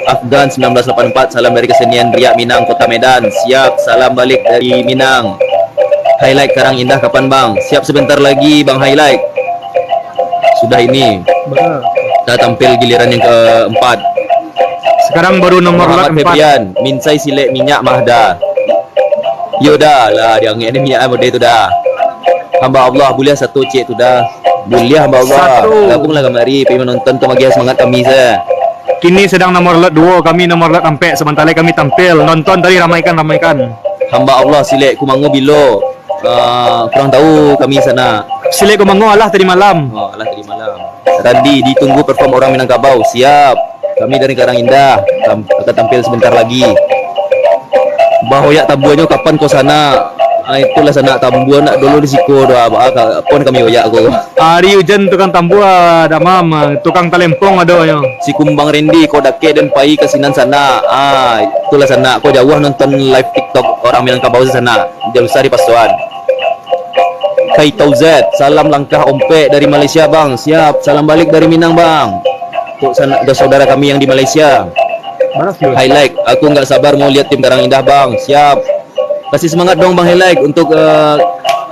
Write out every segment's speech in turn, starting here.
Afgan 1984. Salam dari kesenian Riak Minang, Kota Medan. Siap. Salam balik dari Minang. Highlight Karang Indah kapan bang? Siap sebentar lagi bang Highlight. Sudah ini. Dah tampil giliran yang keempat. Sekarang baru nomor Muhammad 4. Febrian, Minsai Silek Minyak Mahda. Yoda lah dia ngek ni minyak mode tu dah. Hamba Allah boleh satu cik tu dah. Boleh hamba Allah. Satu. Gabunglah kemari pergi menonton tu bagi semangat kami saya. Kini sedang nomor lot 2, kami nomor lot 4. Sebentar lagi kami tampil. Nonton tadi ramaikan. Hamba Allah Silek Kumangu Bilo. Kurang tahu kami sana. Silek Kumangu Allah tadi malam. Oh, alah tadi malam. Randi ditunggu perform orang Minangkabau. Siap. Kami dari Karang Indah akan tampil sebentar lagi. Bahoyak tambuannya kapan kau sana? Itulah sana tambuan nak dulu di siko doa. Pun kami oyak aku. Hari hujan tukang tambua damam, tukang talempong ada yo. Si Kumbang Randy kau dake dan pai ke sinan sana. Itulah sana. Kau jauh nonton live TikTok orang Minangkabau sana. Jauh sari pasuan. Kai Tauzet, salam langkah ompek dari Malaysia bang. Siap. Salam balik dari Minang bang. Untuk sana ada saudara kami yang di Malaysia. Highlight, aku nggak sabar mau lihat tim Karang Indah bang. Siap. Kasih semangat dong bang Highlight untuk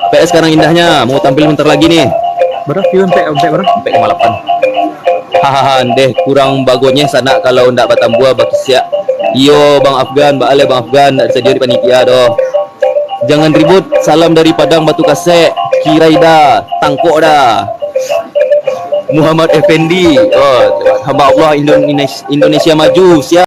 PS Karang Indahnya. Mau tampil bentar lagi nih. Berapa view sampai berapa? Sampai ke 8. Hahaha deh kurang bagonya sana kalau ndak batambua baki siap. Yo bang Afgan, bale bang Afgan ndak sedia di panitia doh. Jangan ribut. Salam dari Padang Batu Kasek. Kiraida, tangkok dah. Muhammad Effendi. Oh, hamba Allah Indonesia maju. Siap.